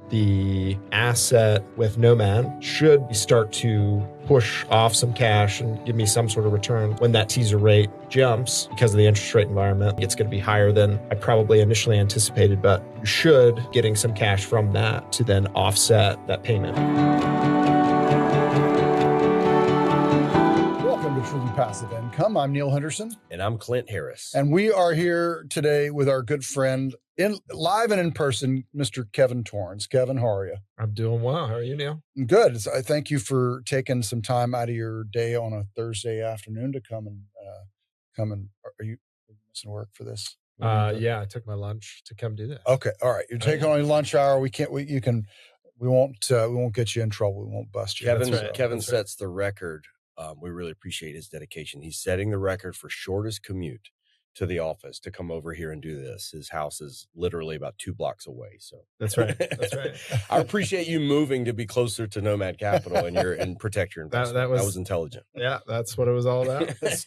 the asset with Nomad should start to push off some cash and give me some sort of return when that teaser rate jumps because of the interest rate environment. It's going to be higher than I probably initially anticipated, but you should getting some cash from that to then offset that payment. Welcome to Truly Passive Income. I'm Neil Henderson. And I'm Clint Harris. And we are here today with our good friend, live and in person, Mr. Kevin Torrance. Kevin, how are you? I'm doing well. How are you, Neil? Good. I thank you for taking some time out of your day on a Thursday afternoon to come and are you missing work for this? Yeah, I took my lunch to come do this. Okay. All right. You're taking on your lunch hour. We won't get you in trouble. We won't bust you. Kevin sets the record. We really appreciate his dedication. He's setting the record for shortest commute to the office to come over here and do this. His house is literally about 2 blocks away. So that's right. That's right. I appreciate you moving to be closer to Nomad Capital and protect your investment. That was intelligent. Yeah, that's what it was all about. It's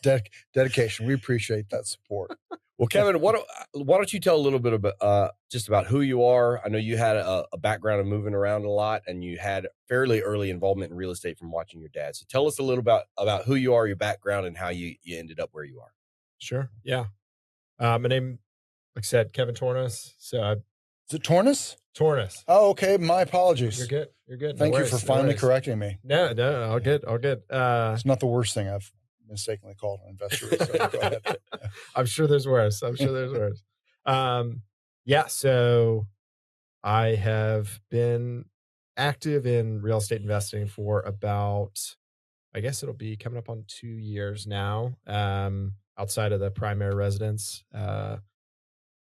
dedication. We appreciate that support. Well, Kevin, why don't you tell a little bit about just about who you are? I know you had a background of moving around a lot, and you had fairly early involvement in real estate from watching your dad. So tell us a little about who you are, your background, and how you ended up where you are. Sure. Yeah. My name, like I said, Kevin Torrance. So is it Torrance? Torrance. Oh, okay. My apologies. You're good. You're good. Thank you for finally correcting me. No, all good. All good. It's not the worst thing I've mistakenly called an investor. So go ahead. I'm sure there's worse. Yeah. So I have been active in real estate investing for about, I guess it'll be coming up on 2 years now. Outside of the primary residence.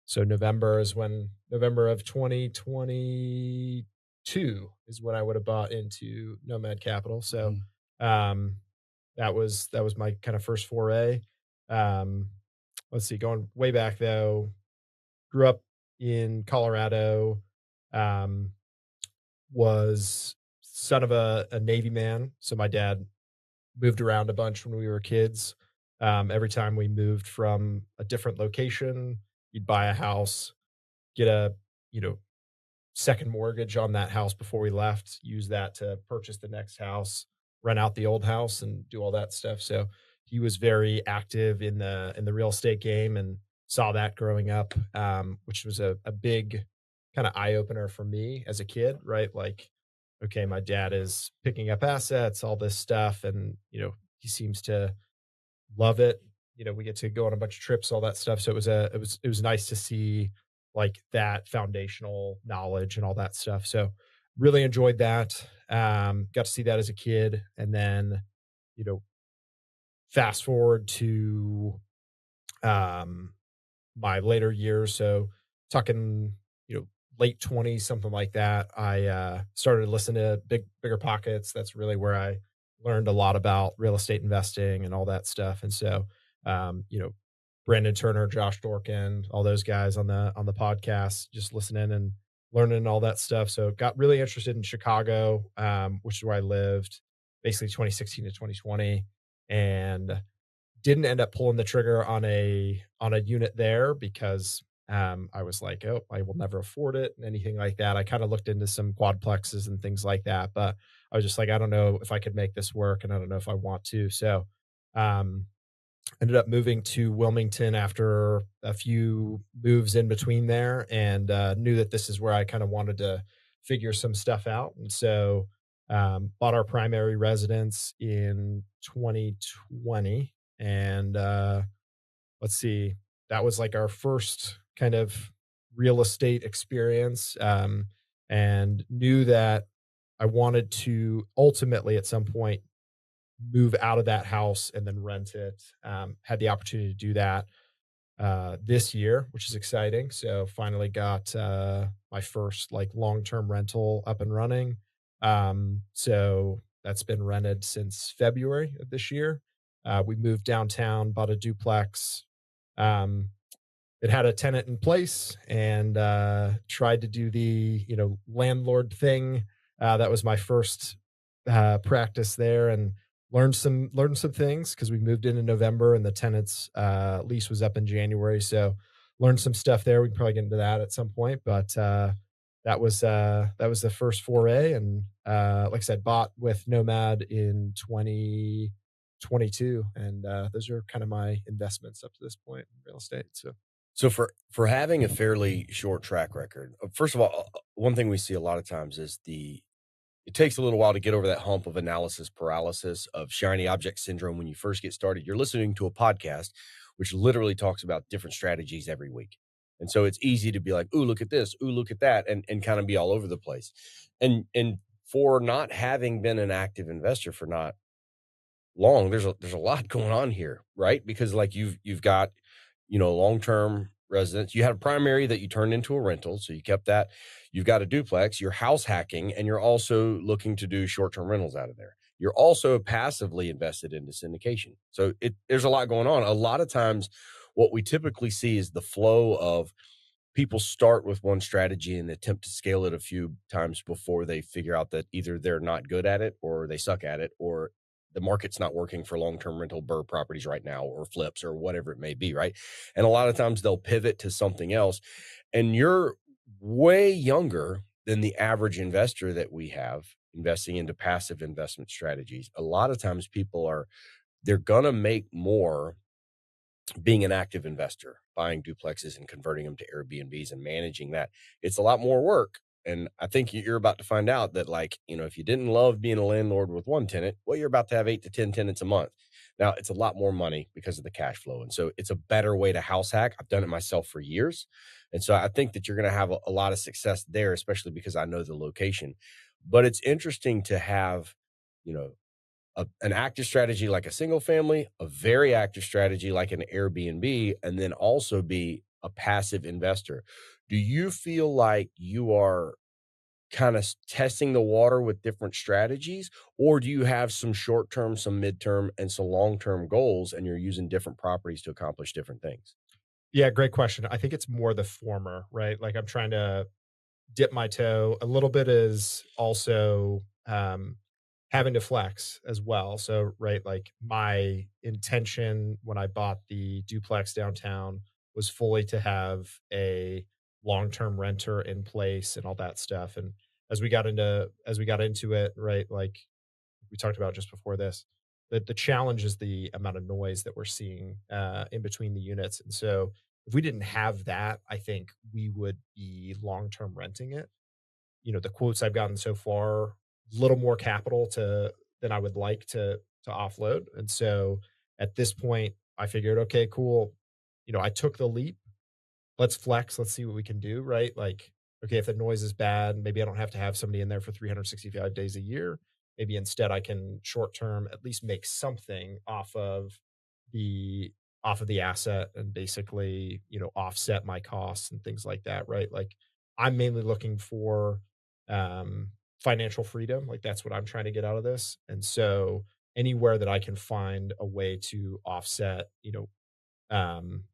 So November of 2022 is when I would have bought into Nomad Capital. So that was my kind of first foray. Let's see, going way back though, grew up in Colorado, was son of a Navy man. So my dad moved around a bunch when we were kids. Every time we moved from a different location, you'd buy a house, get a, second mortgage on that house before we left, use that to purchase the next house, rent out the old house and do all that stuff. So he was very active in the real estate game and saw that growing up, which was a big kind of eye opener for me as a kid, right? Like, okay, my dad is picking up assets, all this stuff. And, he seems to love it. We get to go on a bunch of trips, all that stuff. So it was nice to see like that foundational knowledge and all that stuff. So really enjoyed that. Got to see that as a kid. And then, fast forward to my later years. So talking, late 20s, something like that. I started listening to Bigger Pockets. That's really where I learned a lot about real estate investing and all that stuff. And so, Brandon Turner, Josh Dorkin, all those guys on the podcast, just listening and learning all that stuff. So got really interested in Chicago, which is where I lived basically 2016 to 2020, and didn't end up pulling the trigger on a unit there because I was like, oh, I will never afford it and anything like that. I kind of looked into some quadplexes and things like that, but I was just like, I don't know if I could make this work and I don't know if I want to. So ended up moving to Wilmington after a few moves in between there, and knew that this is where I kind of wanted to figure some stuff out. And so bought our primary residence in 2020. And let's see, that was like our first kind of real estate experience, and knew that I wanted to ultimately at some point move out of that house and then rent it. Had the opportunity to do that this year, which is exciting. So finally got my first like long-term rental up and running. So that's been rented since February of this year. We moved downtown, bought a duplex. It had a tenant in place, and tried to do the landlord thing. That was my first practice there, and learned some things because we moved in November and the tenant's lease was up in January. So learned some stuff there. We can probably get into that at some point, but that was the first foray, and like I said, bought with Nomad in 2022, and those are kind of my investments up to this point in real estate. So So for having a fairly short track record, first of all, one thing we see a lot of times is it takes a little while to get over that hump of analysis paralysis, of shiny object syndrome when you first get started. You're listening to a podcast which literally talks about different strategies every week. And so it's easy to be like, "Ooh, look at this. Ooh, look at that," and kind of be all over the place. And for not having been an active investor for not long, there's a lot going on here, right? Because like you've got, long-term residents. You had a primary that you turned into a rental, so you kept that. You've got a duplex, you're house hacking, and you're also looking to do short-term rentals out of there. You're also passively invested into syndication. So there's a lot going on. A lot of times what we typically see is the flow of people start with one strategy and attempt to scale it a few times before they figure out that either they're not good at it or they suck at it, or the market's not working for long-term rental burr properties right now, or flips, or whatever it may be, right? And a lot of times they'll pivot to something else. And you're way younger than the average investor that we have investing into passive investment strategies. A lot of times they're gonna make more being an active investor, buying duplexes and converting them to Airbnbs and managing that. It's a lot more work. And I think you're about to find out that, like, if you didn't love being a landlord with one tenant, well, you're about to have 8 to 10 tenants a month. Now, it's a lot more money because of the cash flow. And so it's a better way to house hack. I've done it myself for years. And so I think that you're going to have a lot of success there, especially because I know the location. But it's interesting to have, you know, an active strategy like a single family, a very active strategy like an Airbnb, and then also be a passive investor. Do you feel like you are kind of testing the water with different strategies, or do you have some short term, some midterm, and some long term goals, and you're using different properties to accomplish different things? yeah, great question. I think it's more the former, right? Like I'm trying to dip my toe. A little bit is also having to flex as well. So, right, like my intention when I bought the duplex downtown was fully to have a long-term renter in place and all that stuff. And as we got into it, right, like we talked about just before this, the challenge is the amount of noise that we're seeing in between the units. And so if we didn't have that, I think we would be long-term renting it. The quotes I've gotten so far, little more capital to than I would like to offload. And so at this point, I figured, okay, cool. I took the leap. Let's flex. Let's see what we can do, right? Like, okay, if the noise is bad, maybe I don't have to have somebody in there for 365 days a year. Maybe instead I can short term at least make something the off of the asset and basically, offset my costs and things like that, right? Like I'm mainly looking for financial freedom. Like that's what I'm trying to get out of this. And so anywhere that I can find a way to offset, um,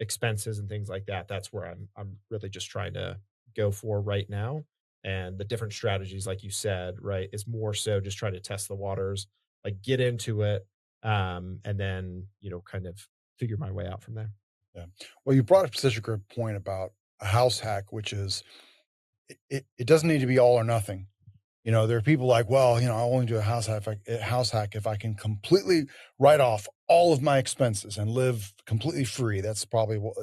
expenses and things like that, that's where I'm really just trying to go for right now. And the different strategies, like you said, right, is more so just trying to test the waters, like get into it, and then kind of figure my way out from there. Yeah. Well, you brought up such a good point about a house hack, which is it doesn't need to be all or nothing. There are people like, well, I'll only do a house hack if I can completely write off all of my expenses and live completely free. That's probably what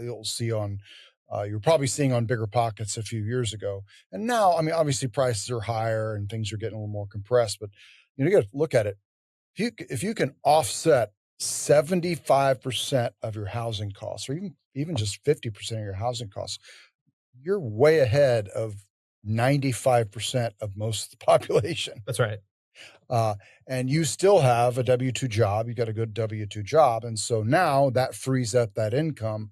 you're probably seeing on Bigger Pockets a few years ago. And now, I mean, obviously prices are higher and things are getting a little more compressed, but you got to look at it. If you can offset 75% of your housing costs, or even just 50% of your housing costs, you're way ahead of 95% of most of the population. That's right. Uh, and you still have a W-2 job. You got a good W-2 job. And so now that frees up that income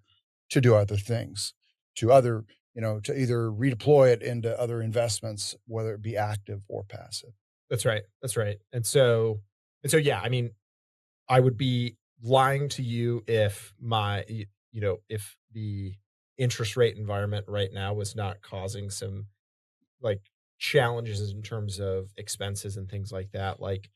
to do other things, to either redeploy it into other investments, whether it be active or passive. That's right. That's right. And so, yeah, I mean, I would be lying to you if if the interest rate environment right now was not causing some like challenges in terms of expenses and things like that. Like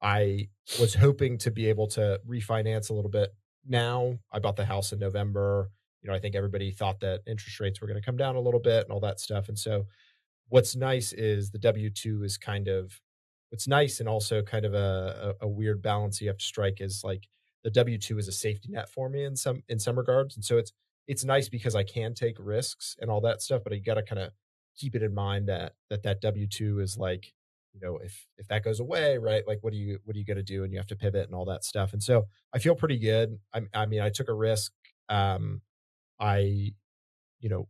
I was hoping to be able to refinance a little bit now. I bought the house in November. I think everybody thought that interest rates were going to come down a little bit and all that stuff. And so what's nice is the W-2 is kind of what's nice and also kind of a weird balance you have to strike is, like, the W-2 is a safety net for me in some regards, and so it's nice because I can take risks and all that stuff, but you gotta kinda keep it in mind that that W-2 is, like, if that goes away, right, like, what are you gonna do? And you have to pivot and all that stuff, and so I feel pretty good. I mean, I took a risk. I, you know,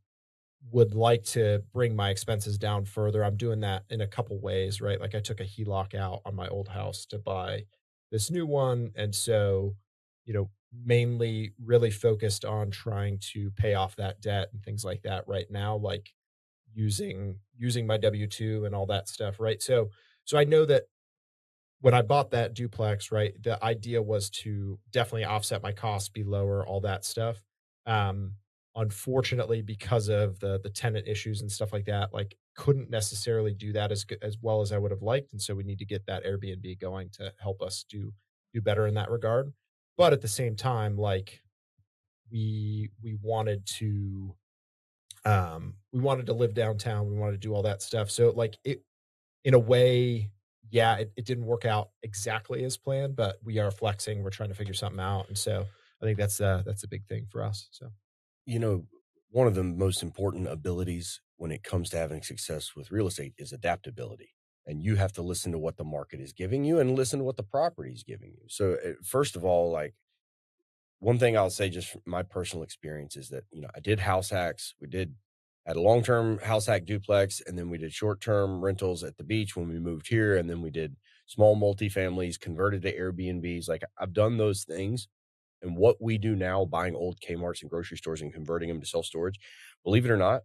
would like to bring my expenses down further. I'm doing that in a couple ways, right? Like I took a HELOC out on my old house to buy this new one. And so, mainly really focused on trying to pay off that debt and things like that right now, like using my W-2 and all that stuff, right? So I know that when I bought that duplex, right, the idea was to definitely offset my costs, be lower, all that stuff. Um, Unfortunately, because of the tenant issues and stuff like that, like couldn't necessarily do that as well as I would have liked, and so we need to get that Airbnb going to help us do better in that regard. But at the same time, like we wanted to we wanted to live downtown, we wanted to do all that stuff. So like it in a way, yeah, it didn't work out exactly as planned, but we are flexing. We're trying to figure something out, and so I think that's a big thing for us. So You know, one of the most important abilities when it comes to having success with real estate is adaptability. And you have to listen to what the market is giving you and listen to what the property is giving you. So, first of all, like one thing I'll say just from my personal experience is that, I did house hacks. We did had a long-term house hack duplex, and then we did short-term rentals at the beach when we moved here. And then we did small multifamilies converted to Airbnbs. Like I've done those things. And what we do now, buying old Kmart's and grocery stores and converting them to self storage, believe it or not,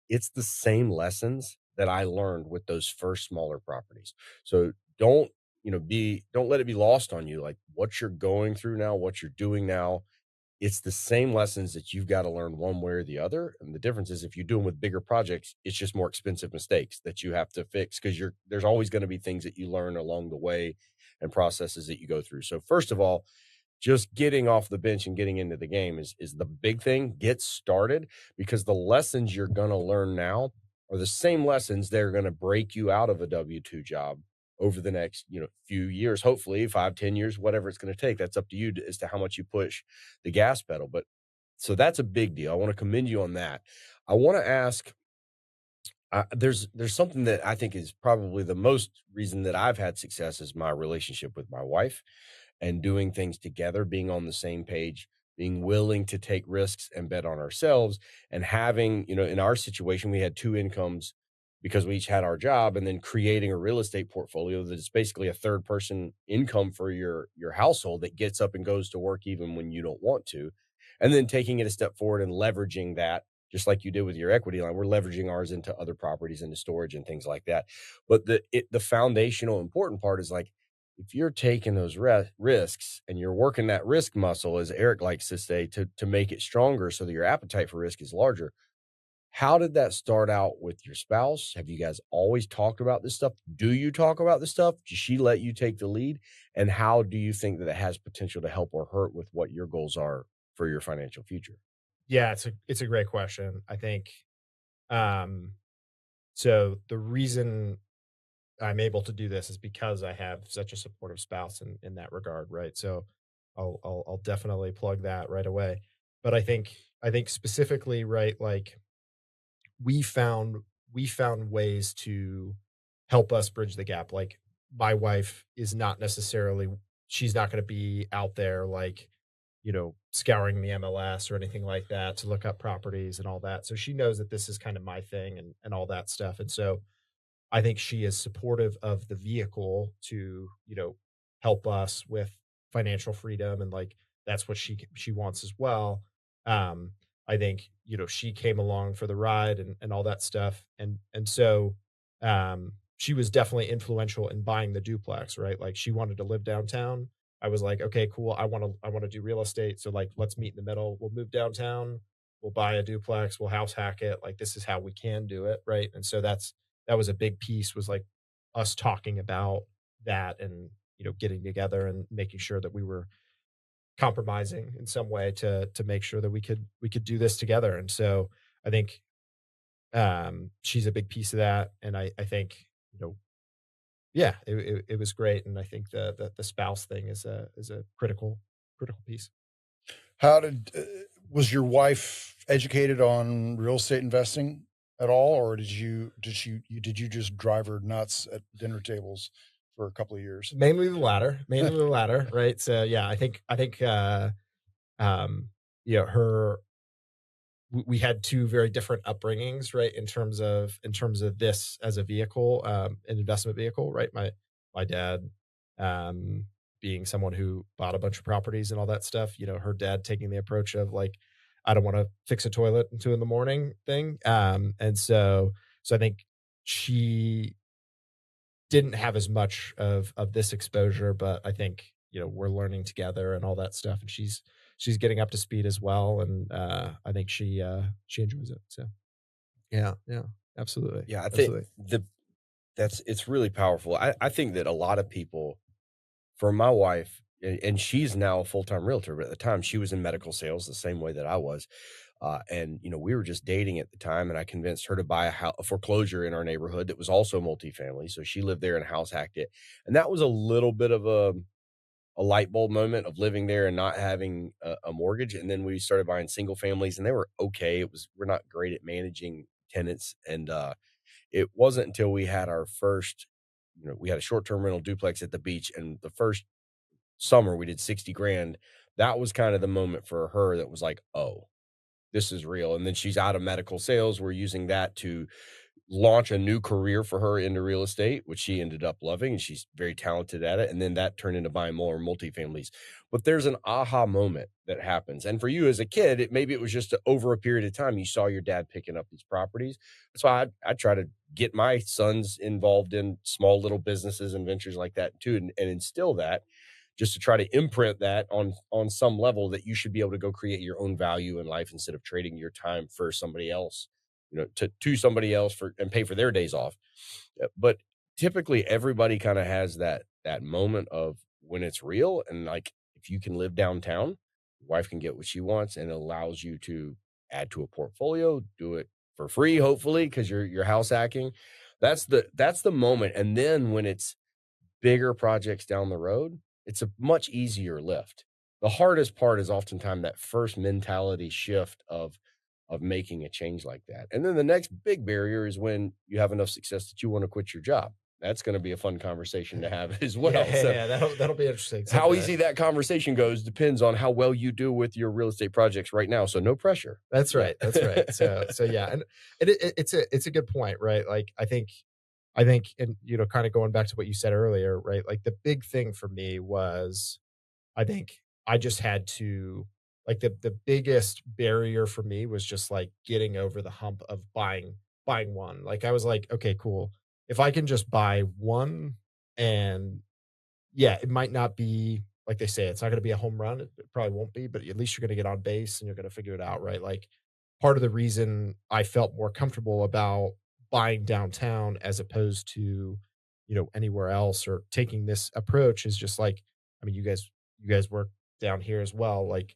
it's the same lessons that I learned with those first smaller properties. So don't let it be lost on you. Like what you're going through now, what you're doing now, it's the same lessons that you've got to learn one way or the other. And the difference is if you do them with bigger projects, it's just more expensive mistakes that you have to fix because there's always going to be things that you learn along the way and processes that you go through. So first of all, just getting off the bench and getting into the game is the big thing. Get started because the lessons you're going to learn now are the same lessons that are going to break you out of a W-2 job over the next, few years, hopefully 5, 10 years, whatever it's going to take. That's up to you as to how much you push the gas pedal. But so that's a big deal. I want to commend you on that. I want to ask, there's something that I think is probably the most reason that I've had success is my relationship with my wife and doing things together, being on the same page, being willing to take risks and bet on ourselves, and having, in our situation, we had two incomes because we each had our job, and then creating a real estate portfolio that is basically a third person income for your household that gets up and goes to work even when you don't want to, and then taking it a step forward and leveraging that. Just like you did with your equity line, we're leveraging ours into other properties, into storage and things like that. But the foundational important part is like if you're taking those risks and you're working that risk muscle, as Eric likes to say, to make it stronger so that your appetite for risk is larger. How did that start out with your spouse? Have you guys always talked about this stuff? Do you talk about this stuff? Does she let you take the lead? And how do you think that it has potential to help or hurt with what your goals are for your financial future? yeah, it's a great question. I think um, so. The reason I'm able to do this is because I have such a supportive spouse in that regard, right? So I'll definitely plug that right away. But I think specifically, right, like we found we found ways to help us bridge the gap. Like my wife is not necessarily she's not going to be out there like, scouring the MLS or anything like that to look up properties and all that. So she knows that this is kind of my thing and all that stuff. And so I think she is supportive of the vehicle to, help us with financial freedom and like that's what she wants as well. Um I think, she came along for the ride and all that stuff. And so she was definitely influential in buying the duplex, right? Like she wanted to live downtown. I was like, okay, cool. I want to do real estate. So like let's meet in the middle. We'll move downtown, we'll buy a duplex, we'll house hack it. Like this is how we can do it, right? And so that was a big piece was like us talking about that and getting together and making sure that we were compromising in some way to make sure that we could do this together. And so I think She's a big piece of that, and I think, you know, yeah, it was great, and I think the spouse thing is a critical piece. How did was your wife educated on real estate investing at all, or did you just drive her nuts at dinner tables for a couple of years? Mainly the latter, right? So yeah, um, her we had two very different upbringings, right? In terms of this as a vehicle, an investment vehicle, right? My dad, um, being someone who bought a bunch of properties and all that stuff. Her dad taking the approach of like, I don't want to fix a toilet in 2 in the morning thing. And so I think she didn't have as much of this exposure, but I think, we're learning together and all that stuff, and she's getting up to speed as well, and, I think she enjoys it, so yeah, yeah, absolutely, Yeah, I think absolutely. it's really powerful. I think that a lot of people, for my wife, and she's now a full-time realtor, but at the time she was in medical sales the same way that I was. And we were just dating at the time, and I convinced her to buy a foreclosure in our neighborhood that was also multifamily. So she lived there and house hacked it. And that was a little bit of a light bulb moment of living there and not having a mortgage. And then we started buying single families, and they were okay. We're not great at managing tenants. And it wasn't until we had our first, we had a short-term rental duplex at the beach, and the first summer we did 60 grand. That was kind of the moment for her that was like, oh, this is real. And then she's out of medical sales. We're using that to launch a new career for her into real estate, which she ended up loving, and she's very talented at it. And then that turned into buying more multifamilies. But there's an aha moment that happens. And for you as a kid, maybe it was just over a period of time you saw your dad picking up these properties. That's why I try to get my sons involved in small little businesses and ventures like that too, and instill that, just to try to imprint that on some level that you should be able to go create your own value in life instead of trading your time for somebody else, to somebody else for and pay for their days off. But typically everybody kind of has that moment of when it's real, and like if you can live downtown, your wife can get what she wants, and it allows you to add to a portfolio, do it for free, hopefully, because you're house hacking. That's the moment. And then when it's bigger projects down the road, it's a much easier lift. The hardest part is oftentimes that first mentality shift of making a change like that. And then the next big barrier is when you have enough success that you want to quit your job. That's going to be a fun conversation to have as Yeah, well. yeah, So yeah, that'll be interesting how someday. easy that conversation goes depends on how well you do with your real estate projects right now. So no pressure. That's Yeah. right, that's right. So yeah, and it's a good point, right? Like, I think, and, kinda going back to what you said earlier, right? Like, the big thing for me was, I think I just had to, like, the biggest barrier for me was just, like, getting over the hump of buying one. Like, I was like, "Okay, cool. If I can just buy one, and yeah, it might not be like they say, it's not gonna be a home run, it probably won't be, but at least you're gonna get on base and you're gonna figure it out," right? Like, part of the reason I felt more comfortable about buying downtown as opposed to, anywhere else, or taking this approach is just like, I mean, you guys work down here as well, like,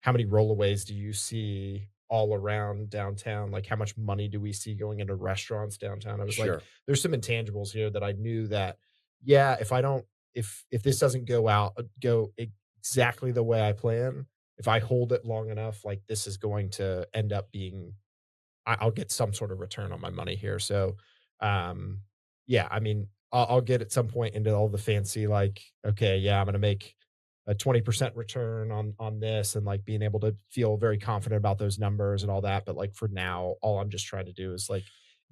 how many rollaways do you see all around downtown? Like, how much money do we see going into restaurants downtown? I was like, Sure. there's some intangibles here that I knew that, yeah, if I don't if this doesn't go exactly the way I plan, if I hold it long enough, like, this is going to end up being, I'll get some sort of return on my money here. So, um, yeah, I mean, I'll get at some point into all the fancy, like, okay, yeah, I'm going to make a 20% return on this, and like being able to feel very confident about those numbers and all that. But like for now, all I'm just trying to do is like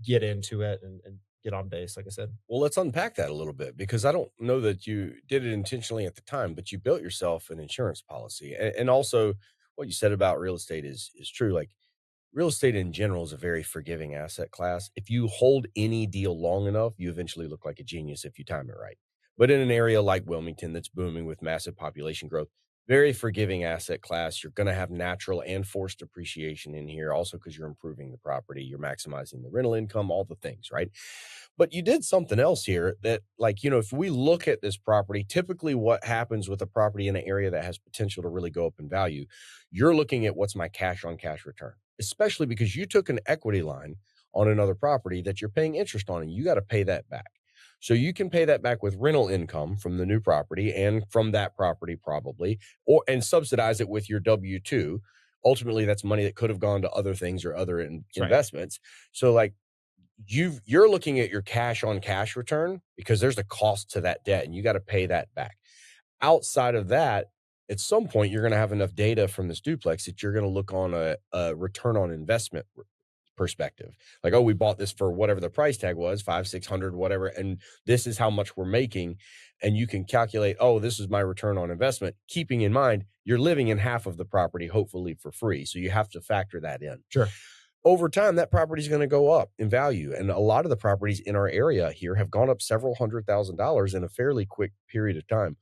get into it and get on base, like I said. Well, let's unpack that a little bit because I don't know that you did it intentionally at the time, but you built yourself an insurance policy. And also what you said about real estate is true. Like real estate in general is a very forgiving asset class. If you hold any deal long enough, you eventually look like a genius if you time it right. But in an area like Wilmington that's booming with massive population growth, very forgiving asset class. You're going to have natural and forced appreciation in here also because you're improving the property, you're maximizing the rental income, all the things, right? But you did something else here that, like, if we look at this property, typically what happens with a property in an area that has potential to really go up in value, you're looking at what's my cash on cash return, especially because you took an equity line on another property that you're paying interest on, and you got to pay that back. So you can pay that back with rental income from the new property and from that property probably, or and subsidize it with your W-2. Ultimately, that's money that could have gone to other things or other That's right. investments. So like you're looking at your cash on cash return because there's a cost to that debt and you got to pay that back. Outside of that, at some point you're going to have enough data from this duplex that you're going to look on a return on investment perspective. Like, oh, we bought this for whatever the price tag was, 500, 600, whatever, and this is how much we're making. And you can calculate, oh, this is my return on investment, keeping in mind you're living in half of the property, hopefully for free. So you have to factor that in. Sure. Over time, that property is going to go up in value. And a lot of the properties in our area here have gone up several $100,000 in a fairly quick period of time.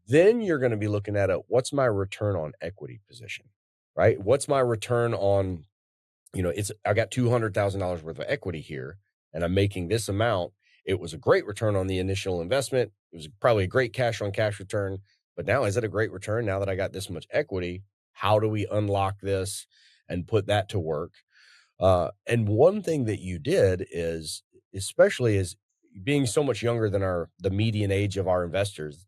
Then you're going to be looking at what's my return on equity position, right? What's my return on, I got $200,000 worth of equity here and I'm making this amount. It was a great return on the initial investment. It was probably a great cash on cash return, but now is it a great return now that I got this much equity? How do we unlock this and put that to work? And one thing that you did is, especially is being so much younger than the median age of our investors,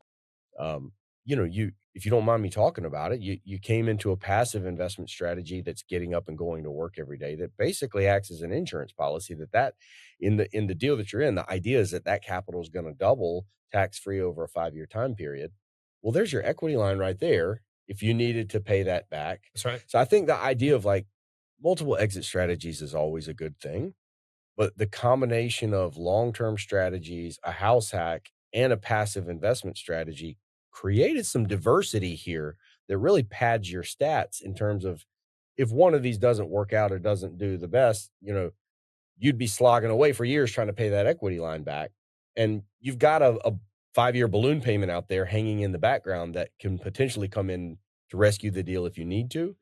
if you don't mind me talking about it, you came into a passive investment strategy that's getting up and going to work every day that basically acts as an insurance policy that in the deal that you're in, the idea is that capital is going to double tax free over a 5-year time period. Well, there's your equity line right there if you needed to pay that back. That's right. So I think the idea of like multiple exit strategies is always a good thing, but the combination of long-term strategies, a house hack, and a passive investment strategy created some diversity here that really pads your stats in terms of if one of these doesn't work out or doesn't do the best, you'd be slogging away for years trying to pay that equity line back. And you've got a 5-year balloon payment out there hanging in the background that can potentially come in to rescue the deal if you need to.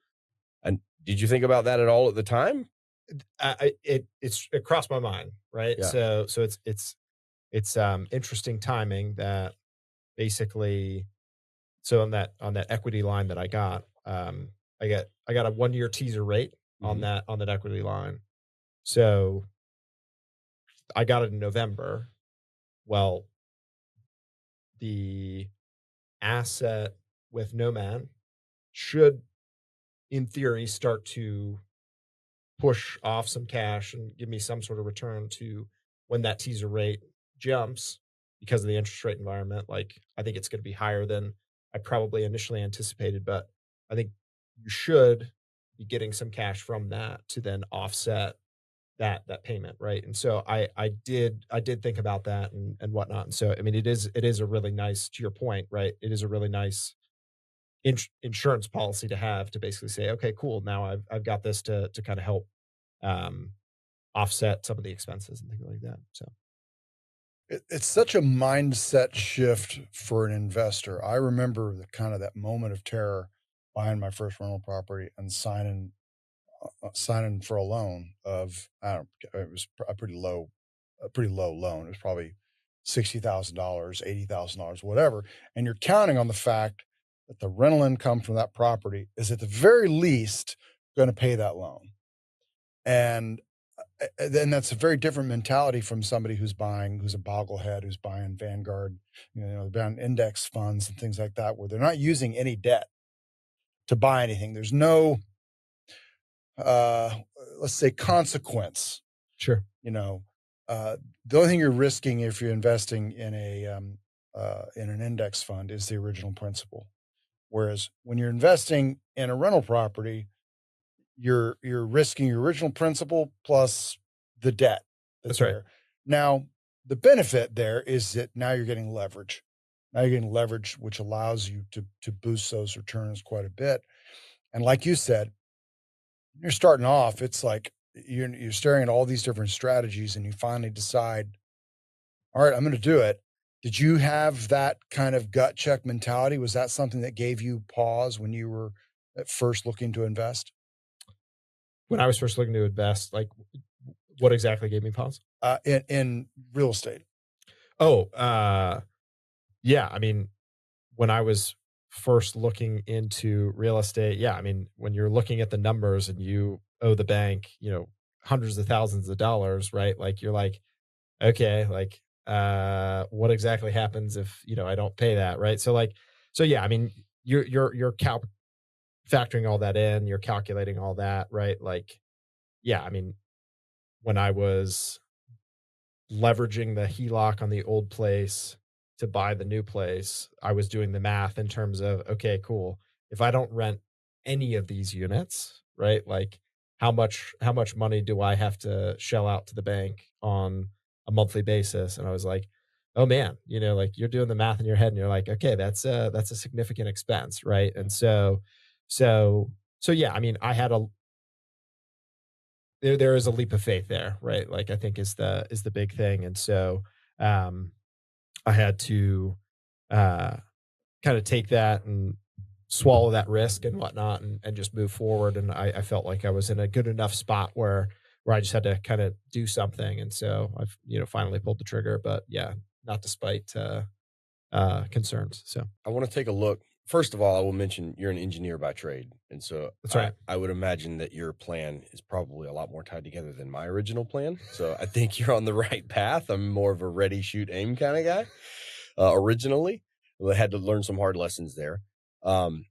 And did you think about that at all at the time? It crossed my mind, right? Yeah. So it's interesting timing that basically, so on that equity line that I got, I got a 1-year teaser rate on Mhm. that equity line. So I got it in November. Well, the asset with Nomad should, in theory, start to push off some cash and give me some sort of return to when that teaser rate jumps because of the interest rate environment. Like, I think it's going to be higher than I probably initially anticipated, but I think you should be getting some cash from that to then offset that payment, right? And so I did think about that and whatnot. And so I mean, it is a really nice, to your point, right? It is a really nice insurance policy to have, to basically say, okay, cool, now I've got this to kind of help um, offset some of the expenses and things like that. So It's such a mindset shift for an investor. I remember the kind of that moment of terror buying my first rental property and signing for a loan of, I don't, it was a pretty low loan. It was probably $60,000, $80,000, whatever. And you're counting on the fact that the rental income from that property is at the very least going to pay that loan. And then that's a very different mentality from somebody who's a bogglehead, who's buying Vanguard, buying index funds and things like that, where they're not using any debt to buy anything. There's no, uh, let's say, consequence. sure, You know, the only thing you're risking if you're investing in an index fund is the original principal. Whereas when you're investing in a rental property, you're risking your original principal plus the debt that's that's right. there. Now, the benefit there is that now you're getting leverage. Now you're getting leverage, which allows you to boost those returns quite a bit. And like you said, you're starting off, it's like you're staring at all these different strategies and you finally decide, all right, I'm going to do it. Did you have that kind of gut check mentality? Was that something that gave you pause when you were at first looking to invest? When I was first looking to invest, like, what exactly gave me pause? In real estate. Oh, yeah. I mean, when I was first looking into real estate, yeah. I mean, when you're looking at the numbers and you owe the bank, hundreds of thousands of dollars, right? Like you're like, okay, like what exactly happens if, I don't pay that, right? So like so yeah, I mean, you're factoring all that in, you're calculating all that, right? Like yeah, I mean, when I was leveraging the HELOC on the old place to buy the new place, I was doing the math in terms of, okay, cool. If I don't rent any of these units, right? Like how much money do I have to shell out to the bank on a monthly basis? And I was like, oh man, like you're doing the math in your head and you're like, okay, that's a significant expense, right? And so so yeah, I mean, I had a there is a leap of faith there, right? Like I think is the big thing. And so um I had to uh kind of take that and swallow that risk and whatnot and just move forward. And I felt like I was in a good enough spot where I just had to kind of do something. And so I've, finally pulled the trigger. But yeah, not despite concerns. So I want to take a look. First of all, I will mention you're an engineer by trade. And so that's I, right. I would imagine that your plan is probably a lot more tied together than my original plan. So I think you're on the right path. I'm more of a ready, shoot, aim kind of guy originally. I had to learn some hard lessons there. Um,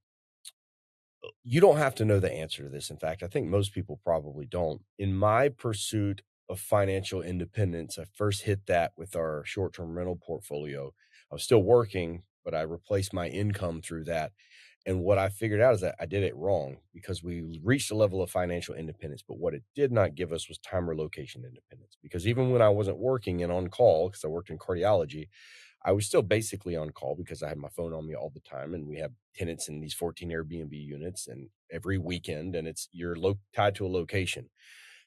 you don't have to know the answer to this. In fact, I think most people probably don't. In my pursuit of financial independence, I first hit that with our short term rental portfolio. I was still working, but I replaced my income through that. And what I figured out is that I did it wrong because we reached a level of financial independence. But what it did not give us was time or location independence. Because even when I wasn't working and on call, because I worked in cardiology, I was still basically on call because I had my phone on me all the time, and we have tenants in these 14 Airbnb units, and every weekend, and you're tied to a location.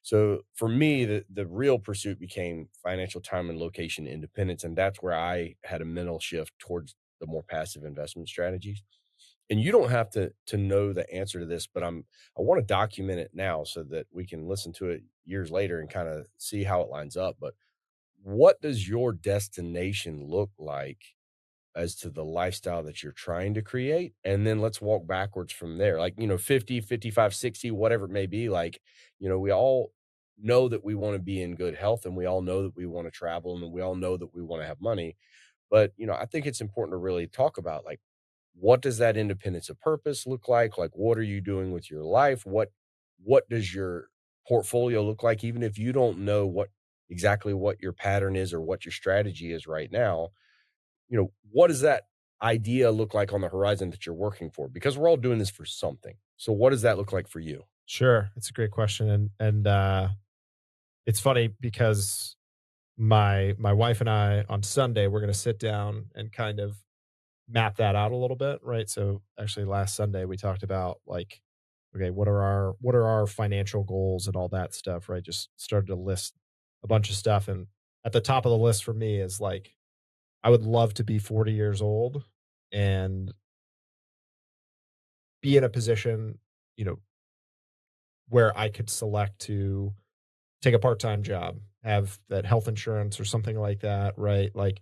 So for me, the real pursuit became financial time and location independence, and that's where I had a mental shift towards the more passive investment strategies. And you don't have to know the answer to this, but I want to document it now so that we can listen to it years later and kind of see how it lines up. But what does your destination look like as to the lifestyle that you're trying to create? And then let's walk backwards from there. Like, 50, 55, 60, whatever it may be. Like, we all know that we want to be in good health, and we all know that we want to travel, and we all know that we want to have money. But, I think it's important to really talk about, like, what does that independence of purpose look like? Like, what are you doing with your life? What does your portfolio look like? Even if you don't know exactly what your pattern is or what your strategy is right now, what does that idea look like on the horizon that you're working for? Because we're all doing this for something. So what does that look like for you? Sure. It's a great question. And it's funny because my wife and I on Sunday, we're gonna sit down and kind of map that out a little bit, right? So actually last Sunday we talked about like, okay, what are our financial goals and all that stuff, right? Just started to list a bunch of stuff. And at the top of the list for me is like, I would love to be 40 years old and be in a position, you know, where I could select to take a part-time job, have that health insurance or something like that, right? Like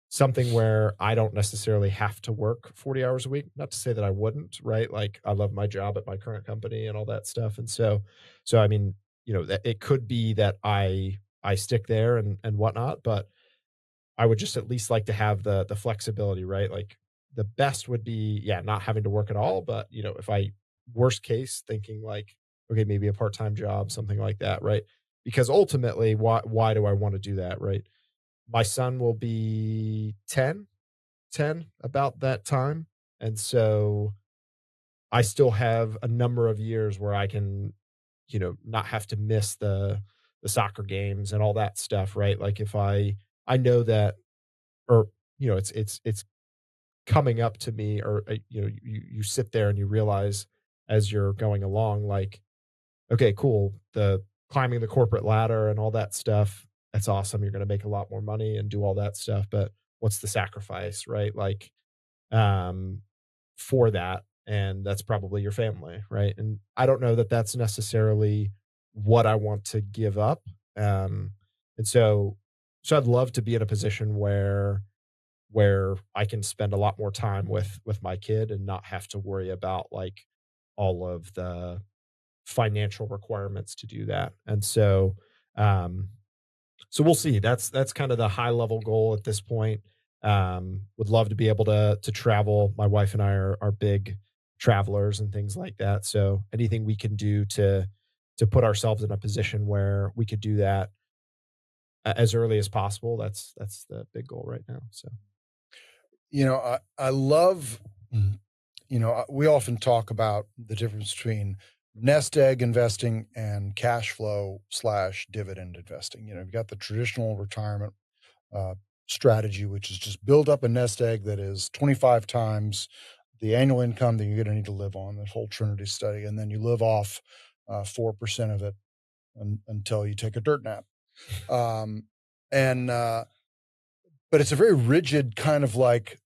something where I don't necessarily have to work 40 hours a week. Not to say that I wouldn't, right? Like I love my job at my current company and all that stuff. And so I mean, that it could be that I stick there and whatnot, but I would just at least like to have the flexibility, right? Like the best would be, yeah, not having to work at all. But if I worst case thinking like, okay, maybe a part-time job, something like that, right? Because ultimately, why do I want to do that, right? My son will be 10 about that time. And so I still have a number of years where I can, not have to miss the soccer games and all that stuff, right? Like if I know that or it's coming up to me or you sit there and you realize as you're going along like okay cool the climbing the corporate ladder and all that stuff, that's awesome, you're going to make a lot more money and do all that stuff, but what's the sacrifice, right? Like um for that, and that's probably your family, right? And I don't know that that's necessarily what I want to give up. And so I'd love to be in a position where I can spend a lot more time with my kid and not have to worry about like all of financial requirements to do that. And so, um, so we'll see. That's kind of the high level goal at this point. Would love to be able to travel. My wife and I are big travelers and things like that. So anything we can do to put ourselves in a position where we could do that as early as possible. That's the big goal right now. So I love, we often talk about the difference between nest egg investing and cash flow slash dividend investing. You've got the traditional retirement uh, strategy, which is just build up a nest egg that is 25 times the annual income that you're going to need to live on, the whole Trinity study. And then you live off 4% of it until you take a dirt nap. Um, and, but it's a very rigid kind of like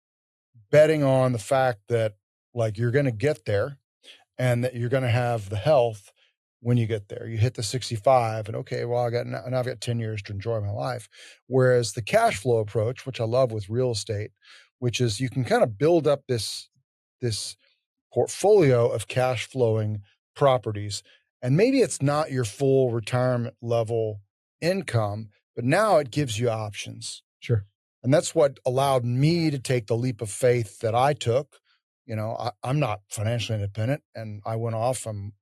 betting on the fact that like you're going to get there and that you're going to have the health when you get there. You hit the 65 and okay, well, now I've got 10 years to enjoy my life. Whereas the cash flow approach, which I love with real estate, which is you can kind of build up this portfolio of cash flowing properties. And maybe it's not your full retirement level income, but now it gives you options. sure. And that's what allowed me to take the leap of faith that I took. I'm not financially independent, and I went off and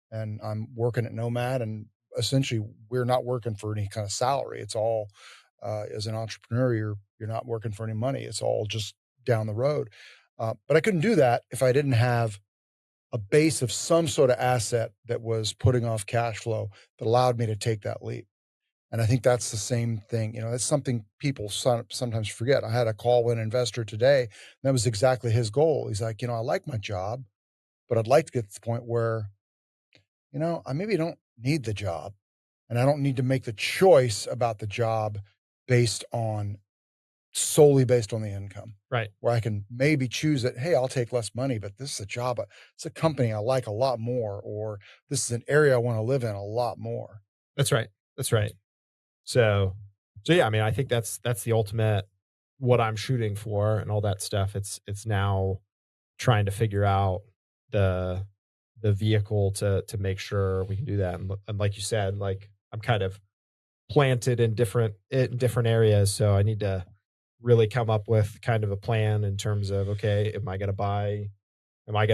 I'm working at Nomad, and essentially we're not working for any kind of salary. It's all as an entrepreneur, you're not working for any money. It's all just down the road. But I couldn't do that if I didn't have a base of some sort of asset that was putting off cash flow that allowed me to take that leap. And I think that's the same thing. That's something people sometimes forget. I had a call with an investor today, and that was exactly his goal. He's like, I like my job, but I'd like to get to the point where, I maybe don't need the job and I don't need to make the choice about the job solely based on the income, Right. where I can maybe choose that, hey, I'll take less money, but this is a job, it's a company I like a lot more, or this is an area I want to live in a lot more. That's right. That's right. So yeah, I mean, I think that's the ultimate what I'm shooting for and all that stuff. It's now trying to figure out the vehicle to make sure we can do that. And like you said, like I'm kind of planted in different areas, so I need to really come up with kind of a plan in terms of okay, am I going to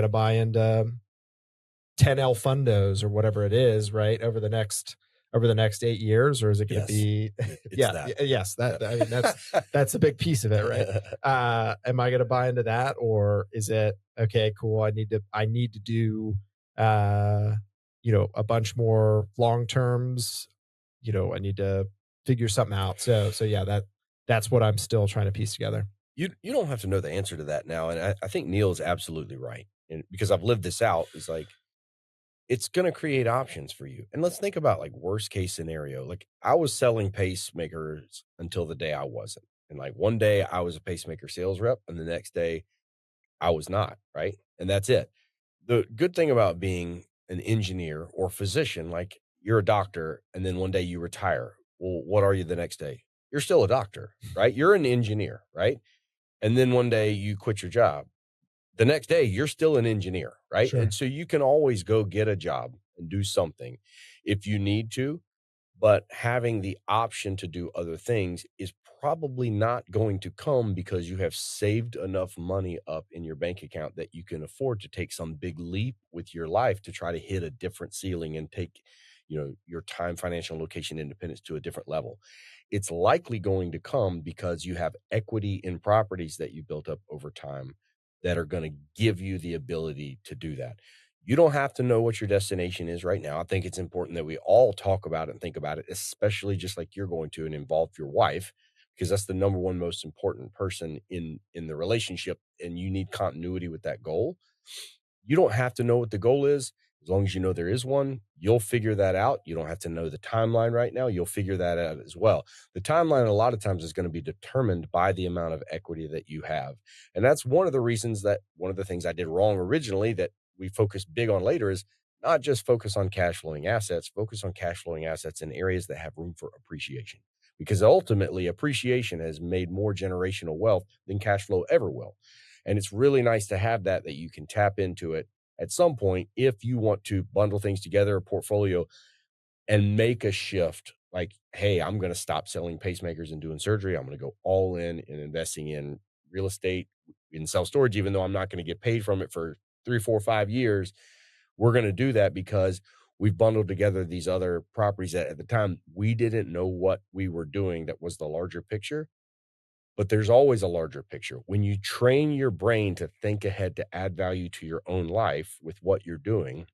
buy into 10L fundos or whatever it is, right? Over the next 8 years, or is it going to Yes. be It's that. yes, I mean that's a big piece of it, right? Am I going to buy into that, or is it okay, cool, I need to do a bunch more long terms, I need to figure something out. So yeah, that's what I'm still trying to piece together. You don't have to know the answer to that now, and I think Neil is absolutely right, and because I've lived this out, is like it's gonna create options for you. And let's think about like worst case scenario. Like I was selling pacemakers until the day I wasn't. And like one day I was a pacemaker sales rep and the next day I was not, right? And that's it. The good thing about being an engineer or physician, like you're a doctor and then one day you retire. Well, what are you the next day? You're still a doctor, right? You're an engineer, right? And then one day you quit your job. The next day, you're still an engineer, right? Sure. And so you can always go get a job and do something if you need to, but having the option to do other things is probably not going to come because you have saved enough money up in your bank account that you can afford to take some big leap with your life to try to hit a different ceiling and take, your time, financial, and location independence to a different level. It's likely going to come because you have equity in properties that you built up over time that are going to give you the ability to do that. You don't have to know what your destination is right now. I think it's important that we all talk about it and think about it, especially just like you're going to and involve your wife, because that's the number one most important person in the relationship, and you need continuity with that goal. You don't have to know what the goal is. As long as you know there is one, you'll figure that out. You don't have to know the timeline right now. You'll figure that out as well. The timeline a lot of times is going to be determined by the amount of equity that you have. And that's one of the things I did wrong originally that we focus big on later is not just focus on cash flowing assets, focus on cash flowing assets in areas that have room for appreciation. Because ultimately appreciation has made more generational wealth than cash flow ever will. And it's really nice to have that you can tap into it at some point, if you want to bundle things together, a portfolio, and make a shift like, hey, I'm going to stop selling pacemakers and doing surgery. I'm going to go all in investing in real estate, in self storage, even though I'm not going to get paid from it for 3, 4, 5 years. We're going to do that because we've bundled together these other properties that at the time we didn't know what we were doing that was the larger picture. But there's always a larger picture. When you train your brain to think ahead, to add value to your own life with what you're doing,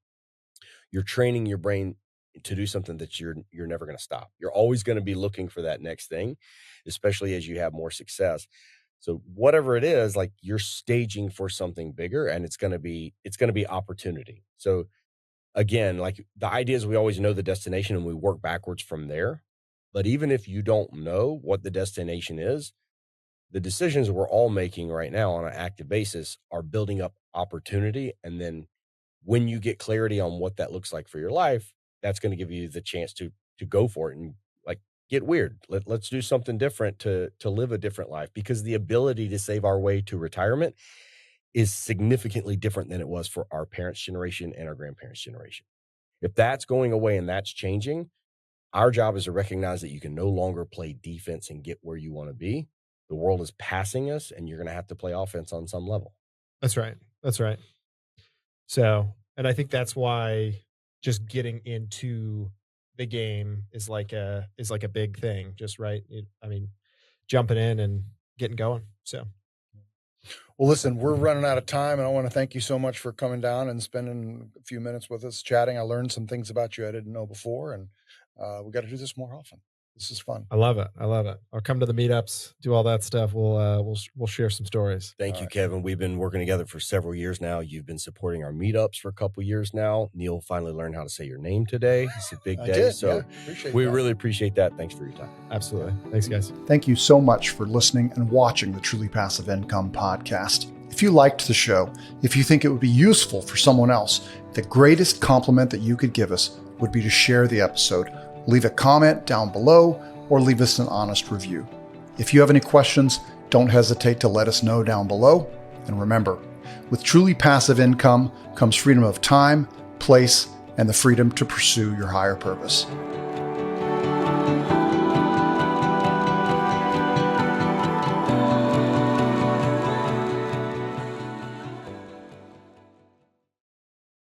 you're training your brain to do something that you're never going to stop. You're always going to be looking for that next thing, especially as you have more success. So whatever it is, like you're staging for something bigger, and it's going to be opportunity. So again, like the idea is we always know the destination and we work backwards from there. But even if you don't know what the destination is, the decisions we're all making right now on an active basis are building up opportunity. And then when you get clarity on what that looks like for your life, that's going to give you the chance to go for it and like get weird. Let's do something different to live a different life, because the ability to save our way to retirement is significantly different than it was for our parents' generation and our grandparents' generation. If that's going away and that's changing, our job is to recognize that you can no longer play defense and get where you want to be. The world is passing us, and you're going to have to play offense on some level. That's right. That's right. So, and I think that's why just getting into the game is like a big thing, just right. I mean, jumping in and getting going. So, Well, listen, we're running out of time, and I want to thank you so much for coming down and spending a few minutes with us chatting. I learned some things about you I didn't know before, and we got to do this more often. This is fun. I love it. I love it. I'll come to the meetups, do all that stuff. We'll share some stories. Thank you, Kevin. We've been working together for several years now. You've been supporting our meetups for a couple of years now. Neil finally learned how to say your name today. It's a big day. So we really appreciate that. Thanks for your time. Absolutely. Thanks, guys. Thank you so much for listening and watching the Truly Passive Income podcast. If you liked the show, if you think it would be useful for someone else, the greatest compliment that you could give us would be to share the episode. Leave a comment down below or leave us an honest review. If you have any questions, don't hesitate to let us know down below. And remember, with truly passive income comes freedom of time, place, and the freedom to pursue your higher purpose.